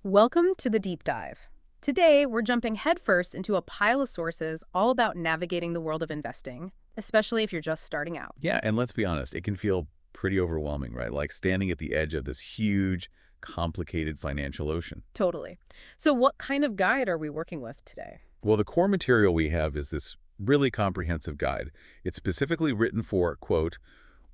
Welcome to the deep dive. Today, we're jumping headfirst into a pile of sources all about navigating the world of investing, especially if you're just starting out. Yeah, and let's be honest, it can feel pretty overwhelming, right? Like standing at the edge of this huge, complicated financial ocean. Totally. So, what kind of guide are we working with today? Well, the core material we have is this really comprehensive guide. It's specifically written for, quote,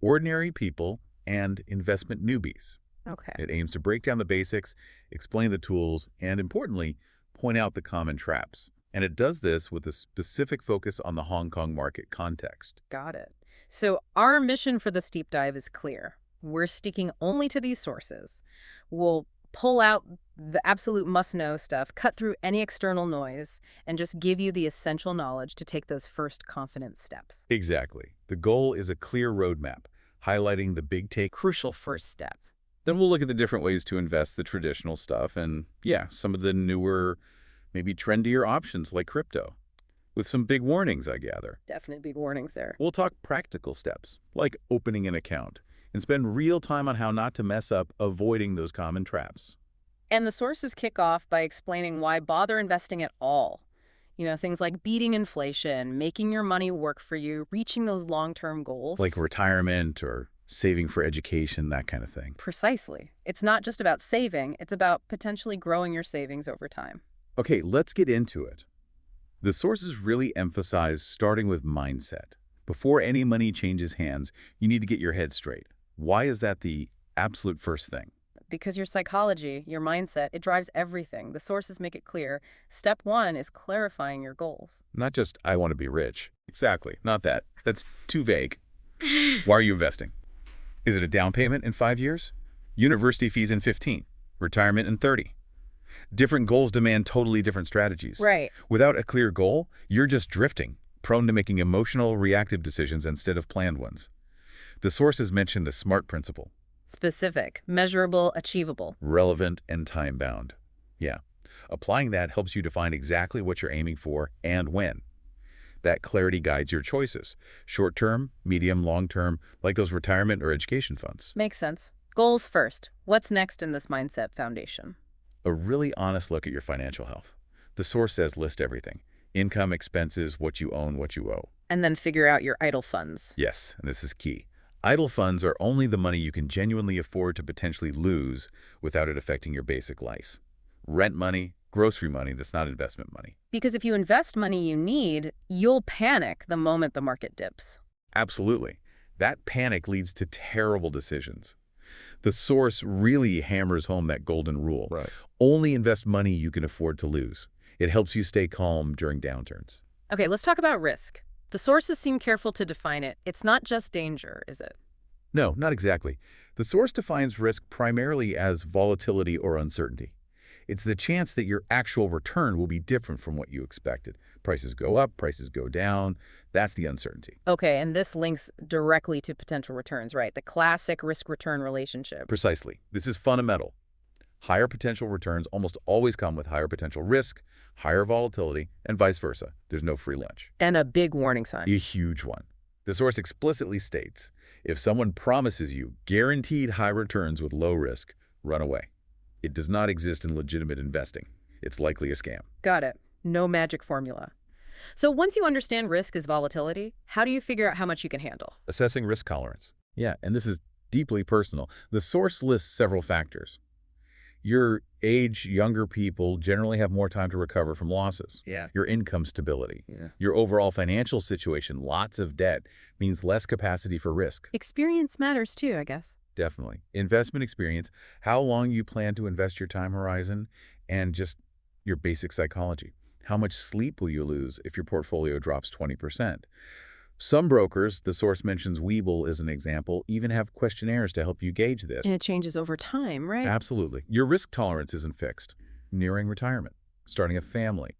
ordinary people and investment newbies. Okay. It aims to break down the basics, explain the tools, and importantly, point out the common traps. And it does this with a specific focus on the Hong Kong market context. Got it. So, our mission for this deep dive is clear. We're sticking only to these sources. We'll pull out the absolute must-know stuff, cut through any external noise, and just give you the essential knowledge to take those first confident steps. Exactly. The goal is a clear roadmap, highlighting the big take. Crucial first step. Then we'll look at the different ways to invest the traditional stuff and, yeah, some of the newer, maybe trendier options like crypto, with some big warnings, I gather. Definite big warnings there. We'll talk practical steps, like opening an account, and spend real time on how not to mess up avoiding those common traps. And the sources kick off by explaining why bother investing at all. Things like beating inflation, making your money work for you, reaching those long-term goals. Like retirement or saving for education, that kind of thing. Precisely. It's not just about saving, it's about potentially growing your savings over time. Okay, let's get into it. The sources really emphasize starting with mindset. Before any money changes hands, you need to get your head straight. Why is that the absolute first thing? Because your psychology, your mindset, it drives everything. The sources make it clear. Step one is clarifying your goals. Not just, I want to be rich. Exactly, not that. That's too vague. Why are you investing? Is it a down payment in 5 years? University fees in 15? Retirement in 30? Different goals demand totally different strategies. Right. Without a clear goal, you're just drifting, prone to making emotional, reactive decisions instead of planned ones. The sources mention the SMART principle. Specific, measurable, achievable. Relevant and time-bound. Yeah. Applying that helps you define exactly what you're aiming for and when. That clarity guides your choices. Short-term, medium, long-term, like those retirement or education funds. Makes sense. Goals first. What's next in this mindset foundation? A really honest look at your financial health. The source says list everything. Income, expenses, what you own, what you owe. And then figure out your idle funds. Yes, and this is key. Idle funds are only the money you can genuinely afford to potentially lose without it affecting your basic life. Rent money, grocery money, that's not investment money. Because if you invest money you need, you'll panic the moment the market dips. Absolutely. That panic leads to terrible decisions. The source really hammers home that golden rule. Right. Only invest money you can afford to lose. It helps you stay calm during downturns. Okay, let's talk about risk. The sources seem careful to define it. It's not just danger, is it? No, not exactly. The source defines risk primarily as volatility or uncertainty. It's the chance that your actual return will be different from what you expected. Prices go up, prices go down. That's the uncertainty. Okay, and this links directly to potential returns, right? The classic risk-return relationship. Precisely. This is fundamental. Higher potential returns almost always come with higher potential risk, higher volatility, and vice versa. There's no free lunch. And a big warning sign. A huge one. The source explicitly states, if someone promises you guaranteed high returns with low risk, run away. It does not exist in legitimate investing. It's likely a scam. Got it. No magic formula. So once you understand risk is volatility, how do you figure out how much you can handle? Assessing risk tolerance. Yeah, and this is deeply personal. The source lists several factors. Your age, younger people generally have more time to recover from losses. Yeah. Your income stability. Yeah. Your overall financial situation, lots of debt, means less capacity for risk. Experience matters too, I guess. Definitely. Investment experience, how long you plan to invest your time horizon, and just your basic psychology. How much sleep will you lose if your portfolio drops 20%? Some brokers, the source mentions Webull as an example, even have questionnaires to help you gauge this. And it changes over time, right? Absolutely. Your risk tolerance isn't fixed. Nearing retirement, starting a family,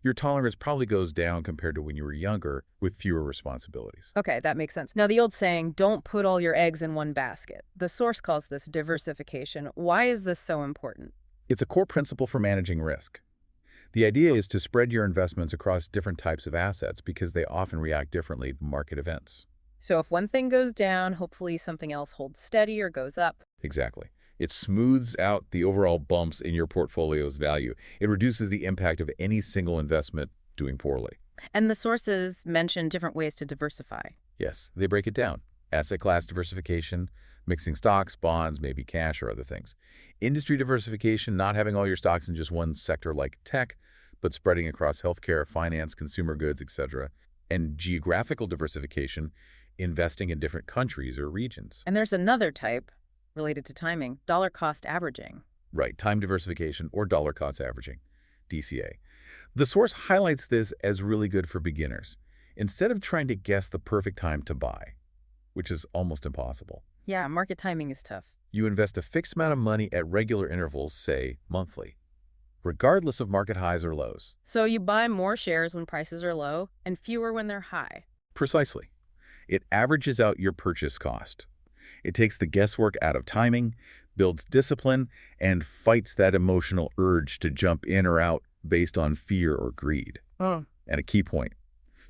your tolerance probably goes down compared to when you were younger with fewer responsibilities. Okay, that makes sense. Now, the old saying, don't put all your eggs in one basket. The source calls this diversification. Why is this so important? It's a core principle for managing risk. The idea is to spread your investments across different types of assets because they often react differently to market events. So if one thing goes down, hopefully something else holds steady or goes up. Exactly. It smooths out the overall bumps in your portfolio's value. It reduces the impact of any single investment doing poorly. And the sources mention different ways to diversify. Yes, they break it down. Asset class diversification, mixing stocks, bonds, maybe cash or other things. Industry diversification, not having all your stocks in just one sector like tech, but spreading across healthcare, finance, consumer goods, etc. And geographical diversification, investing in different countries or regions. And there's another type related to timing, dollar cost averaging. Right, time diversification or dollar cost averaging, DCA. The source highlights this as really good for beginners. Instead of trying to guess the perfect time to buy, which is almost impossible, Yeah, market timing is tough. you invest a fixed amount of money at regular intervals, say monthly, regardless of market highs or lows. So you buy more shares when prices are low and fewer when they're high. Precisely. It averages out your purchase cost. It takes the guesswork out of timing, builds discipline, and fights that emotional urge to jump in or out based on fear or greed. Oh. And a key point,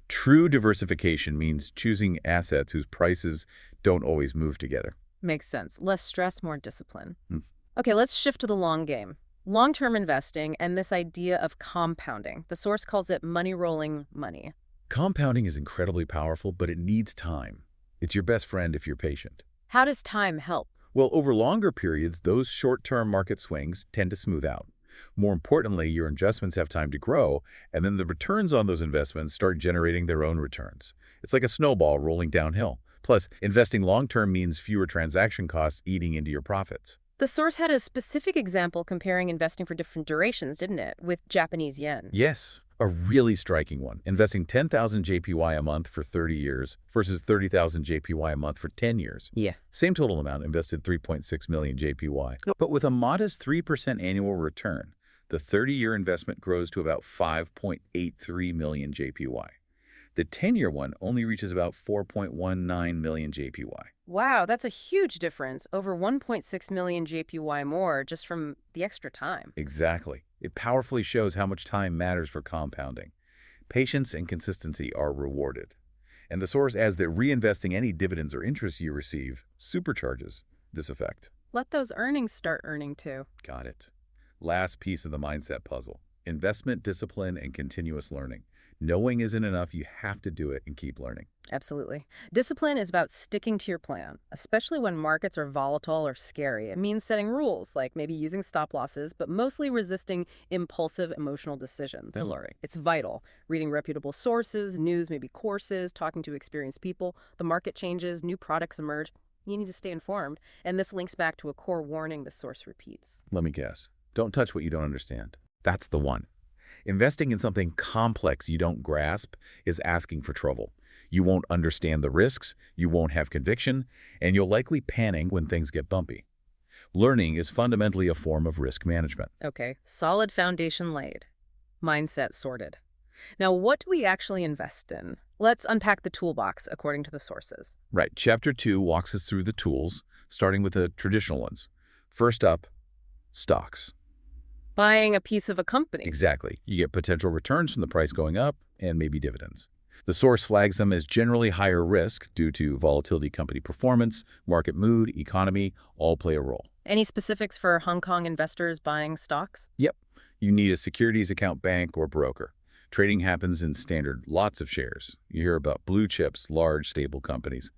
true diversification means choosing assets whose prices don't always move together. Makes sense. Less stress, more discipline. Hmm. Okay, let's shift to the long game. Long-term investing and this idea of compounding. The source calls it money rolling money. Compounding is incredibly powerful, but it needs time. It's your best friend if you're patient. How does time help? Well, over longer periods, those short-term market swings tend to smooth out. More importantly, your investments have time to grow, and then the returns on those investments start generating their own returns. It's like a snowball rolling downhill. Plus, investing long-term means fewer transaction costs eating into your profits. The source had a specific example comparing investing for different durations, didn't it, with Japanese yen? Yes, a really striking one. Investing 10,000 JPY a month for 30 years versus 30,000 JPY a month for 10 years. Yeah. Same total amount, invested 3.6 million JPY. But with a modest 3% annual return, the 30-year investment grows to about 5.83 million JPY. The 10-year one only reaches about 4.19 million JPY. Wow, that's a huge difference. Over 1.6 million JPY more just from the extra time. Exactly. It powerfully shows how much time matters for compounding. Patience and consistency are rewarded. And the source adds that reinvesting any dividends or interest you receive supercharges this effect. Let those earnings start earning too. Got it. Last piece of the mindset puzzle. Investment discipline and continuous learning. Knowing isn't enough. You have to do it and keep learning. Absolutely. Discipline is about sticking to your plan, especially when markets are volatile or scary. It means setting rules, like maybe using stop losses, but mostly resisting impulsive emotional decisions. Learning. It's vital. Reading reputable sources, news, maybe courses, talking to experienced people. The market changes, new products emerge. You need to stay informed. And this links back to a core warning the source repeats. Let me guess. Don't touch what you don't understand. That's the one. Investing in something complex you don't grasp is asking for trouble. You won't understand the risks, you won't have conviction, and you'll likely panic when things get bumpy. Learning is fundamentally a form of risk management. Okay, solid foundation laid. Mindset sorted. Now, what do we actually invest in? Let's unpack the toolbox according to the sources. Right. Chapter 2 walks us through the tools, starting with the traditional ones. First up, stocks. Buying a piece of a company. Exactly. You get potential returns from the price going up and maybe dividends. The source flags them as generally higher risk due to volatility, company performance, market mood, economy, all play a role. Any specifics for Hong Kong investors buying stocks? Yep. You need a securities account bank or broker. Trading happens in standard lots of shares. You hear about blue chips, large, stable companies.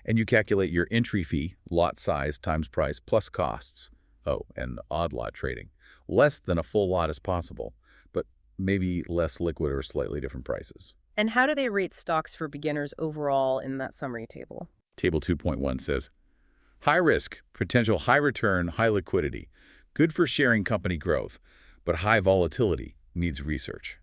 And you calculate your entry fee, lot size times price plus costs. Oh, and odd lot trading. Less than a full lot as possible, but maybe less liquid or slightly different prices. And how do they rate stocks for beginners overall in that summary table? Table 2.1 says, high risk, potential high return, high liquidity. Good for sharing company growth, but high volatility needs research.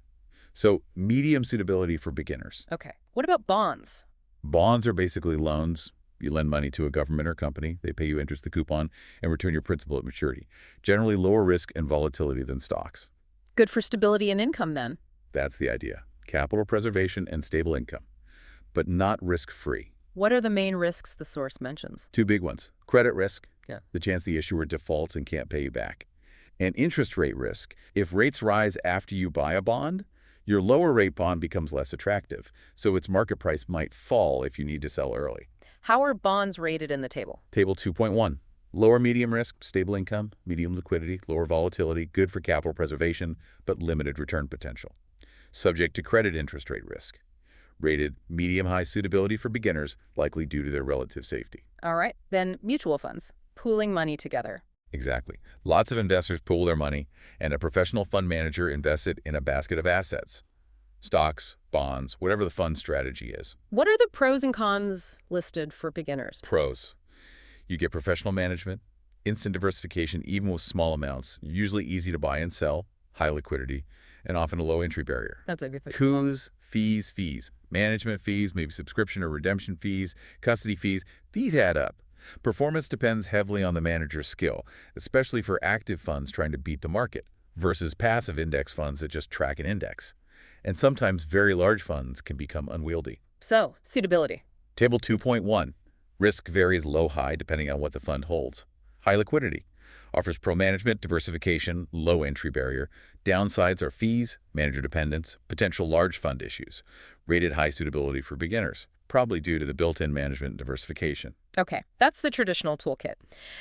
So medium suitability for beginners. Okay. What about bonds? Bonds are basically loans. You lend money to a government or company, they pay you interest, the coupon, and return your principal at maturity. Generally lower risk and volatility than stocks. Good for stability and income then. That's the idea. Capital preservation and stable income, but not risk-free. What are the main risks the source mentions? Two big ones. Credit risk, Yeah. the chance the issuer defaults and can't pay you back. And interest rate risk. If rates rise after you buy a bond, your lower rate bond becomes less attractive, so its market price might fall if you need to sell early. How are bonds rated in the table? Table 2.1. Lower medium risk, stable income, medium liquidity, lower volatility, good for capital preservation, but limited return potential. Subject to credit interest rate risk. Rated medium-high suitability for beginners, likely due to their relative safety. All right. Then mutual funds, pooling money together. Exactly. Lots of investors pool their money, and a professional fund manager invests it in a basket of assets. Stocks, bonds, whatever the fund strategy is. What are the pros and cons listed for beginners? Pros. You get professional management, instant diversification even with small amounts, usually easy to buy and sell, high liquidity, and often a low entry barrier. That's a good thing. Cons, fees. Management fees, maybe subscription or redemption fees, custody fees, these add up. Performance depends heavily on the manager's skill, especially for active funds trying to beat the market versus passive index funds that just track an index. And sometimes very large funds can become unwieldy. So, suitability. Table 2.1. Risk varies low-high depending on what the fund holds. High liquidity. Offers pro-management, diversification, low entry barrier. Downsides are fees, manager dependence, potential large fund issues. Rated high suitability for beginners, probably due to the built-in management and diversification. Okay, that's the traditional toolkit.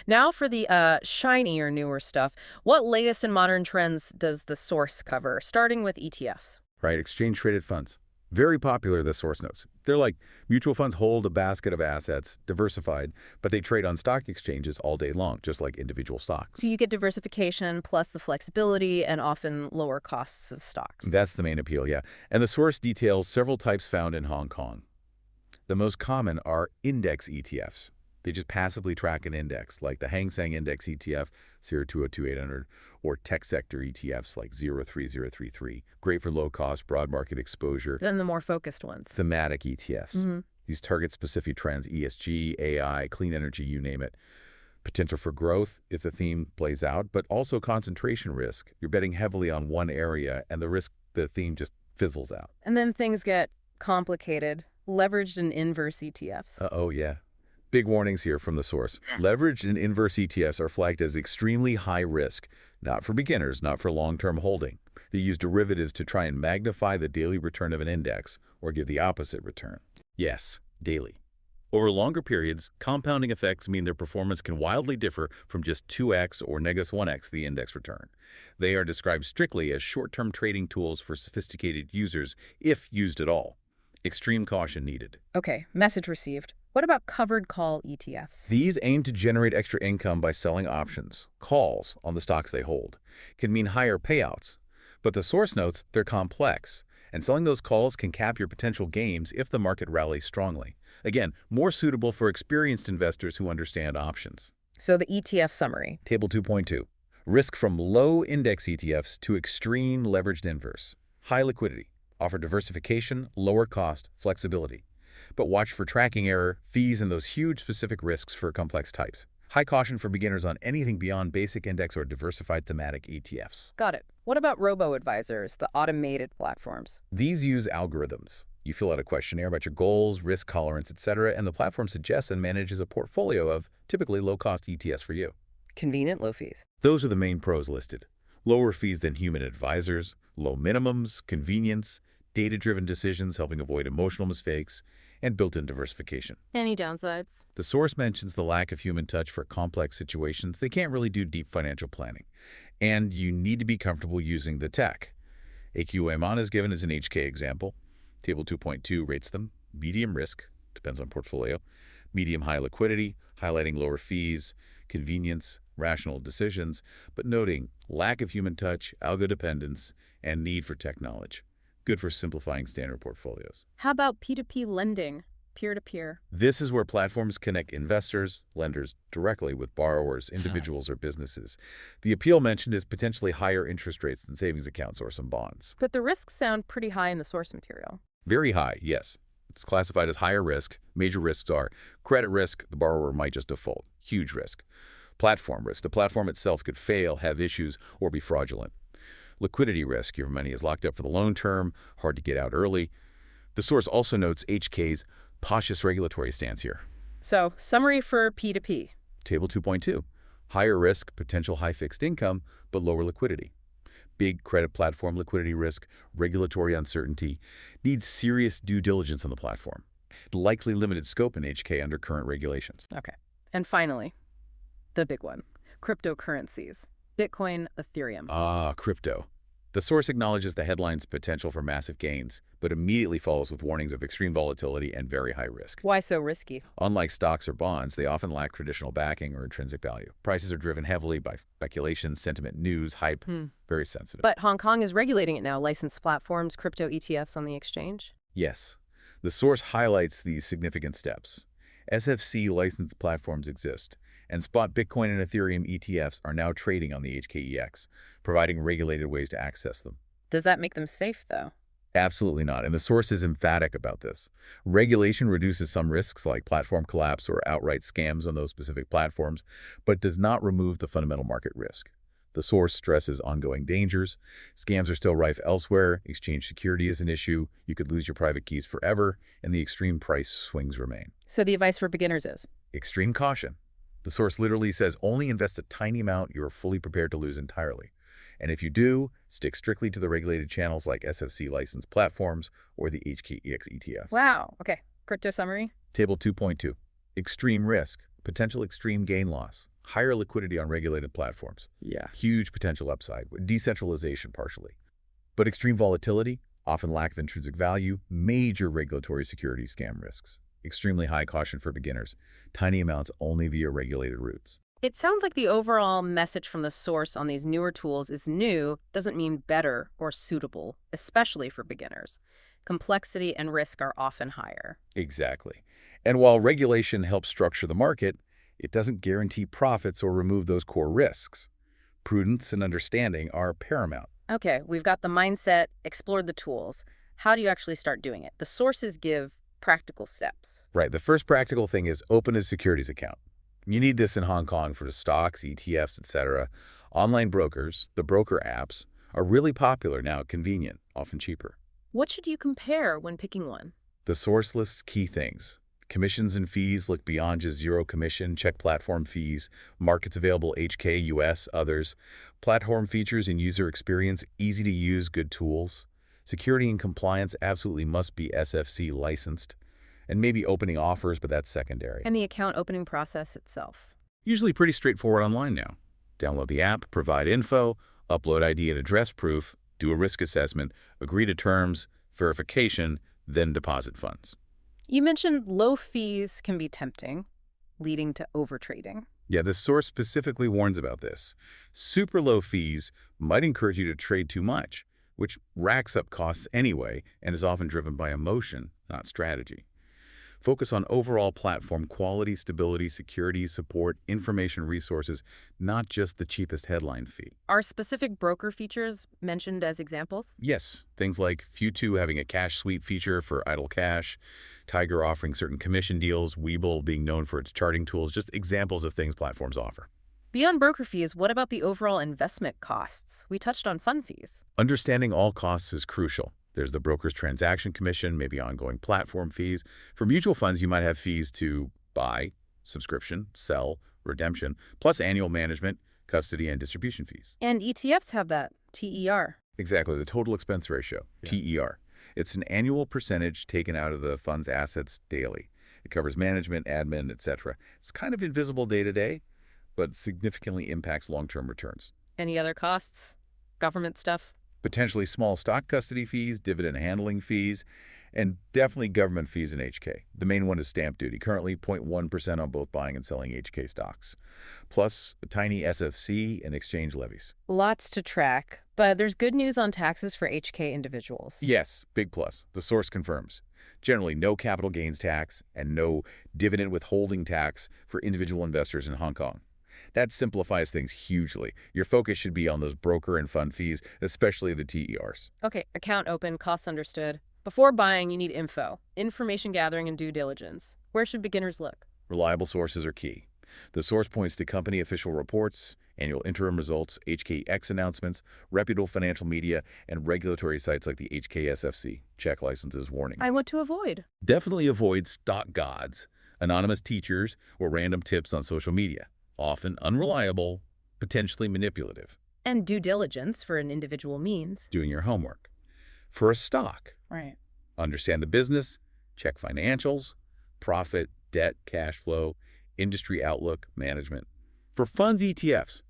Now for the shinier, newer stuff. What latest and modern trends does the source cover, starting with ETFs? Right, exchange-traded funds. Very popular, the source notes. They're like mutual funds hold a basket of assets, diversified, but they trade on stock exchanges all day long, just like individual stocks. So you get diversification plus the flexibility and often lower costs of stocks. That's the main appeal, yeah. And the source details several types found in Hong Kong. The most common are index ETFs. They just passively track an index, like the Hang Seng Index ETF 0202800, or tech sector ETFs like 03033. Great for low-cost, broad market exposure. Then the more focused ones. Thematic ETFs. These target specific trends, ESG, AI, clean energy, you name it. Potential for growth if the theme plays out, but also concentration risk. You're betting heavily on one area, and the theme just fizzles out. And then things get complicated. Leveraged and inverse ETFs. Oh, yeah. Big warnings here from the source. Leveraged and inverse ETFs are flagged as extremely high risk, not for beginners, not for long-term holding. They use derivatives to try and magnify the daily return of an index or give the opposite return. Yes, daily. Over longer periods, compounding effects mean their performance can wildly differ from just 2x or -1x the index return. They are described strictly as short-term trading tools for sophisticated users, if used at all. Extreme caution needed. Okay, message received. What about covered call ETFs? These aim to generate extra income by selling options, calls, on the stocks they hold. Can mean higher payouts. But the source notes they're complex, and selling those calls can cap your potential gains if the market rallies strongly. Again, more suitable for experienced investors who understand options. So the ETF summary. Table 2.2. Risk from low index ETFs to extreme leveraged inverse. High liquidity. Offer diversification, lower cost, flexibility. But watch for tracking error, fees, and those huge specific risks for complex types. High caution for beginners on anything beyond basic index or diversified thematic ETFs. Got it. What about robo-advisors, the automated platforms? These use algorithms. You fill out a questionnaire about your goals, risk tolerance, etc., and the platform suggests and manages a portfolio of typically low-cost ETFs for you. Convenient, low fees. Those are the main pros listed. Lower fees than human advisors, low minimums, convenience, data-driven decisions helping avoid emotional mistakes, and built-in diversification. Any downsides? The source mentions the lack of human touch for complex situations. They can't really do deep financial planning. And you need to be comfortable using the tech. AQMON is given as an HK example. Table 2.2 rates them. Medium risk, depends on portfolio. Medium high liquidity, highlighting lower fees, convenience, rational decisions, but noting lack of human touch, algo dependence, and need for tech knowledge. Good for simplifying standard portfolios. How about P2P lending, peer-to-peer? This is where platforms connect investors, lenders directly with borrowers, individuals, or businesses. The appeal mentioned is potentially higher interest rates than savings accounts or some bonds. But the risks sound pretty high in the source material. Very high, yes. It's classified as higher risk. Major risks are credit risk, the borrower might just default. Huge risk. Platform risk. The platform itself could fail, have issues, or be fraudulent. Liquidity risk. Your money is locked up for the loan term, hard to get out early. The source also notes HK's cautious regulatory stance here. So, summary for P2P. Table 2.2. Higher risk, potential high fixed income, but lower liquidity. Big credit platform liquidity risk, regulatory uncertainty, needs serious due diligence on the platform. Likely limited scope in HK under current regulations. Okay. And finally, the big one, cryptocurrencies, Bitcoin, Ethereum. Ah, crypto. The source acknowledges the headline's potential for massive gains, but immediately follows with warnings of extreme volatility and very high risk. Why so risky? Unlike stocks or bonds, they often lack traditional backing or intrinsic value. Prices are driven heavily by speculation, sentiment, news, hype, very sensitive. But Hong Kong is regulating it now, licensed platforms, crypto ETFs on the exchange. Yes, the source highlights these significant steps. SFC licensed platforms exist, and spot Bitcoin and Ethereum ETFs are now trading on the HKEX, providing regulated ways to access them. Does that make them safe, though? Absolutely not, and the source is emphatic about this. Regulation reduces some risks like platform collapse or outright scams on those specific platforms, but does not remove the fundamental market risk. The source stresses ongoing dangers. Scams are still rife elsewhere, exchange security is an issue, you could lose your private keys forever, and the extreme price swings remain. So the advice for beginners is? Extreme caution. The source literally says only invest a tiny amount you are fully prepared to lose entirely. And if you do, stick strictly to the regulated channels like SFC licensed platforms or the HKEX ETFs. Wow. Okay. Crypto summary? Table 2.2. Extreme risk, potential extreme gain loss, higher liquidity on regulated platforms. Yeah. Huge potential upside, with decentralization partially. But extreme volatility, often lack of intrinsic value, major regulatory security scam risks. Extremely high caution for beginners, tiny amounts only via regulated routes. It sounds like the overall message from the source on these newer tools is new, doesn't mean better or suitable, especially for beginners. Complexity and risk are often higher. Exactly. And while regulation helps structure the market, it doesn't guarantee profits or remove those core risks. Prudence and understanding are paramount. Okay, we've got the mindset, explored the tools. How do you actually start doing it? The sources give practical steps. Right. The first practical thing is open a securities account. You need this in Hong Kong for stocks, ETFs, etc. Online brokers, the broker apps, are really popular now, convenient, often cheaper. What should you compare when picking one? The source lists key things. Commissions and fees look beyond just zero commission, check platform fees, markets available HK, US, others, platform features and user experience, easy to use, good tools. Security and compliance absolutely must be SFC licensed. And maybe opening offers, but that's secondary. And the account opening process itself. Usually pretty straightforward online now. Download the app, provide info, upload ID and address proof, do a risk assessment, agree to terms, verification, then deposit funds. You mentioned low fees can be tempting, leading to overtrading. Yeah, the source specifically warns about this. Super low fees might encourage you to trade too much, which racks up costs anyway and is often driven by emotion, not strategy. Focus on overall platform quality, stability, security, support, information resources, not just the cheapest headline fee. Are specific broker features mentioned as examples? Yes, things like Fu2 having a cash sweep feature for idle cash, Tiger offering certain commission deals, Webull being known for its charting tools, just examples of things platforms offer. Beyond broker fees, what about the overall investment costs? We touched on fund fees. Understanding all costs is crucial. There's the broker's transaction commission, maybe ongoing platform fees. For mutual funds, you might have fees to buy, subscription, sell, redemption, plus annual management, custody, and distribution fees. And ETFs have that, TER. Exactly, the total expense ratio, TER. It's an annual percentage taken out of the fund's assets daily. It covers management, admin, etc. It's kind of invisible day to day, but significantly impacts long-term returns. Any other costs? Government stuff? Potentially small stock custody fees, dividend handling fees, and definitely government fees in HK. The main one is stamp duty, currently 0.1% on both buying and selling HK stocks, plus a tiny SFC and exchange levies. Lots to track, but there's good news on taxes for HK individuals. Yes, big plus. The source confirms. Generally, no capital gains tax and no dividend withholding tax for individual investors in Hong Kong. That simplifies things hugely. Your focus should be on those broker and fund fees, especially the TERs. Okay, account open, costs understood. Before buying, you need info, information gathering, and due diligence. Where should beginners look? Reliable sources are key. The source points to company official reports, annual interim results, HKEX announcements, reputable financial media, and regulatory sites like the HKSFC. Check licenses warning. And what to avoid? Definitely avoid stock gods, anonymous teachers, or random tips on social media. Often unreliable, potentially manipulative. And due diligence for an individual means. Doing your homework. For a stock, Right. understand the business, check financials, profit, debt, cash flow, industry outlook, management. For funds ETFs,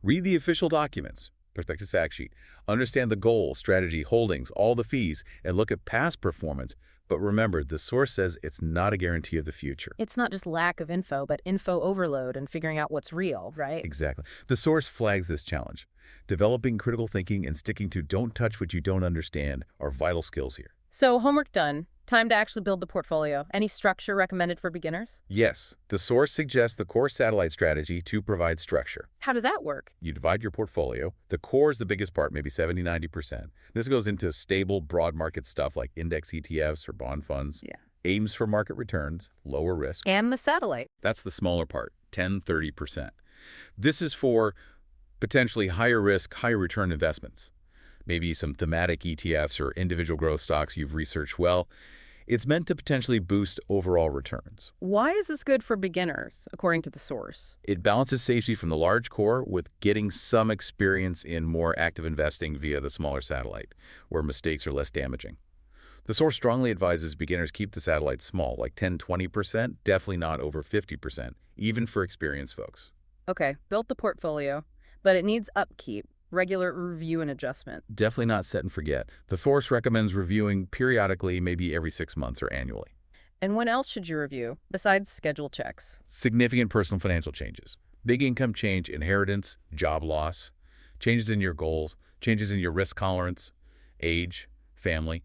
read the official documents, prospectus fact sheet, understand the goal, strategy, holdings, all the fees, and look at past performance. But remember, the source says it's not a guarantee of the future. It's not just lack of info, but info overload and figuring out what's real, right? Exactly. The source flags this challenge. Developing critical thinking and sticking to don't touch what you don't understand are vital skills here. So homework done. Time to actually build the portfolio. Any structure recommended for beginners? Yes, the source suggests the core satellite strategy to provide structure. How does that work? You divide your portfolio. The core is the biggest part, maybe 70–90%. This goes into stable, broad market stuff like index ETFs or bond funds. Yeah. Aims for market returns, lower risk. And the satellite. That's the smaller part, 10–30%. This is for potentially higher risk, higher return investments. Maybe some thematic ETFs or individual growth stocks you've researched well. It's meant to potentially boost overall returns. Why is this good for beginners, according to the source? It balances safety from the large core with getting some experience in more active investing via the smaller satellite, where mistakes are less damaging. The source strongly advises beginners keep the satellite small, like 10–20%, definitely not over 50%, even for experienced folks. Okay, built the portfolio, but it needs upkeep, regular review and adjustment. Definitely not set and forget. The source recommends reviewing periodically, maybe every 6 months or annually. And when else should you review, besides schedule checks? Significant personal financial changes. Big income change, inheritance, job loss, changes in your goals, changes in your risk tolerance, age, family,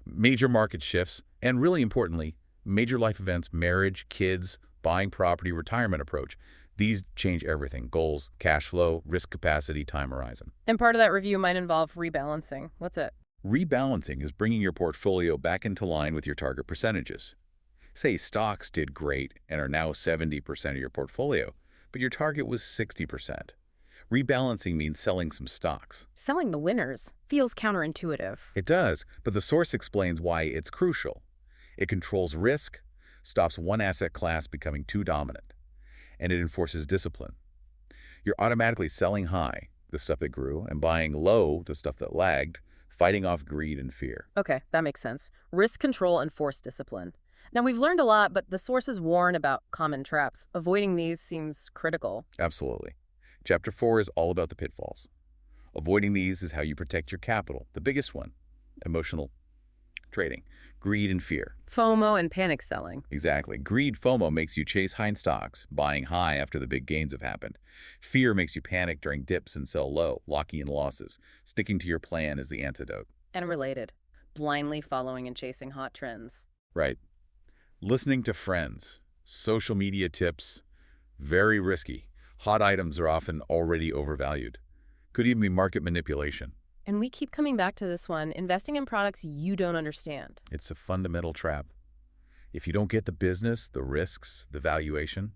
major market shifts, and really importantly, major life events, marriage, kids, buying property, retirement approach. These change everything: goals, cash flow, risk capacity, time horizon. And part of that review might involve rebalancing. What's it? Rebalancing is bringing your portfolio back into line with your target percentages. Say stocks did great and are now 70% of your portfolio, but your target was 60%. Rebalancing means selling some stocks. Selling the winners feels counterintuitive. It does, but the source explains why it's crucial. It controls risk, stops one asset class becoming too dominant, and it enforces discipline. You're automatically selling high, the stuff that grew, and buying low, the stuff that lagged, fighting off greed and fear. Okay, that makes sense. Risk control and forced discipline. Now, we've learned a lot, but the sources warn about common traps. Avoiding these seems critical. Absolutely. Chapter 4 is all about the pitfalls. Avoiding these is how you protect your capital. The biggest one, emotional trading, greed and fear. FOMO and panic selling. Exactly. Greed, FOMO, makes you chase high stocks, buying high after the big gains have happened. Fear makes you panic during dips and sell low, locking in losses. Sticking to your plan is the antidote. And related. Blindly following and chasing hot trends. Right. Listening to friends, social media tips, very risky. Hot items are often already overvalued. Could even be market manipulation. And we keep coming back to this one, investing in products you don't understand. It's a fundamental trap. If you don't get the business, the risks, the valuation,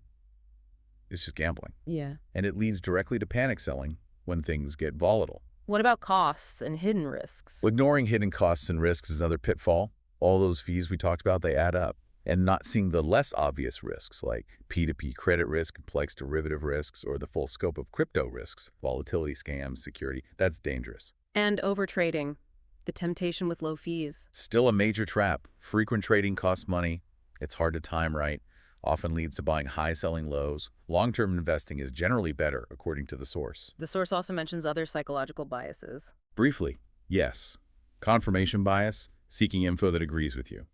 it's just gambling. Yeah. And it leads directly to panic selling when things get volatile. What about costs and hidden risks? Well, ignoring hidden costs and risks is another pitfall. All those fees we talked about, they add up. And not seeing the less obvious risks like P2P credit risk, complex derivative risks, or the full scope of crypto risks, volatility scams, security, that's dangerous. And overtrading, the temptation with low fees. Still a major trap. Frequent trading costs money. It's hard to time right. Often leads to buying high, selling lows. Long-term investing is generally better, according to the source. The source also mentions other psychological biases. Briefly, yes. Confirmation bias, seeking info that agrees with you.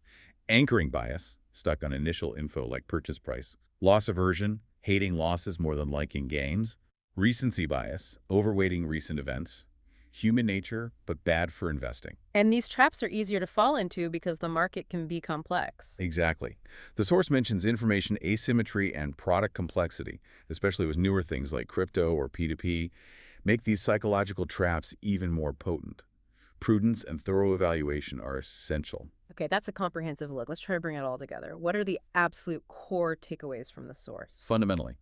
Anchoring bias, stuck on initial info like purchase price. Loss aversion, hating losses more than liking gains. Recency bias, overweighting recent events. Human nature, but bad for investing. And these traps are easier to fall into because the market can be complex. Exactly. The source mentions information asymmetry and product complexity, especially with newer things like crypto or P2P, make these psychological traps even more potent. Prudence and thorough evaluation are essential. Okay, that's a comprehensive look. Let's try to bring it all together. What are the absolute core takeaways from the source? Fundamentally,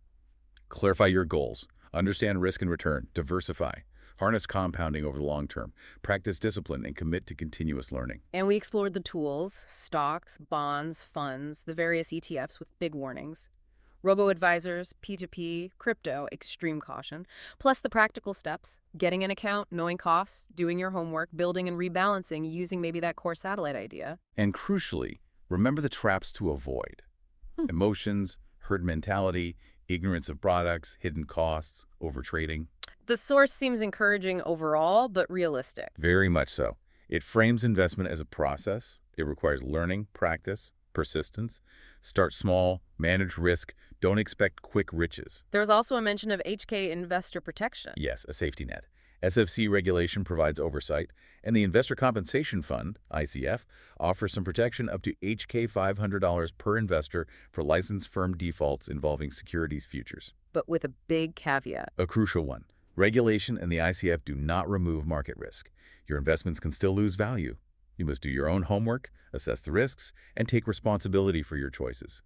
clarify your goals, understand risk and return, diversify, harness compounding over the long term, practice discipline, and commit to continuous learning. And we explored the tools, stocks, bonds, funds, the various ETFs with big warnings, robo-advisors, P2P, crypto, extreme caution, plus the practical steps, getting an account, knowing costs, doing your homework, building and rebalancing, using maybe that core satellite idea. And crucially, remember the traps to avoid. Emotions, herd mentality, Ignorance of products, hidden costs, overtrading. The source seems encouraging overall, but realistic. Very much so. It frames investment as a process. It requires learning, practice, persistence. Start small, manage risk, don't expect quick riches. There was also a mention of HK investor protection. Yes, a safety net. SFC regulation provides oversight, and the Investor Compensation Fund, ICF, offers some protection up to HK $500 per investor for licensed firm defaults involving securities futures. But with a big caveat. A crucial one. Regulation and the ICF do not remove market risk. Your investments can still lose value. You must do your own homework, assess the risks, and take responsibility for your choices.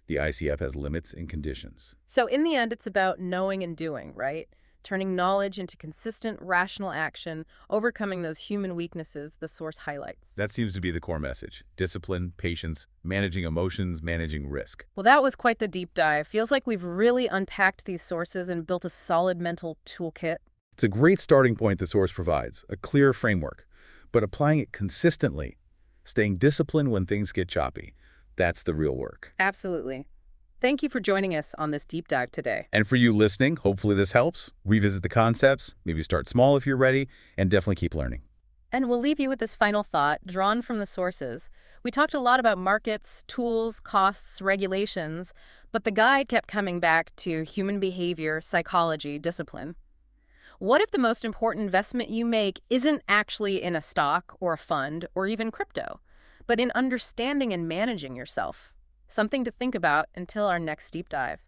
The ICF has limits and conditions. So in the end, it's about knowing and doing, right? Turning knowledge into consistent, rational action, overcoming those human weaknesses the source highlights. That seems to be the core message. Discipline, patience, managing emotions, managing risk. Well, that was quite the deep dive. Feels like we've really unpacked these sources and built a solid mental toolkit. It's a great starting point the source provides, a clear framework. But applying it consistently, staying disciplined when things get choppy, that's the real work. Absolutely. Thank you for joining us on this deep dive today. And for you listening, hopefully this helps. Revisit the concepts, maybe start small if you're ready, and definitely keep learning. And we'll leave you with this final thought, drawn from the sources. We talked a lot about markets, tools, costs, regulations, but the guide kept coming back to human behavior, psychology, discipline. What if the most important investment you make isn't actually in a stock or a fund or even crypto, but in understanding and managing yourself? Something to think about until our next deep dive.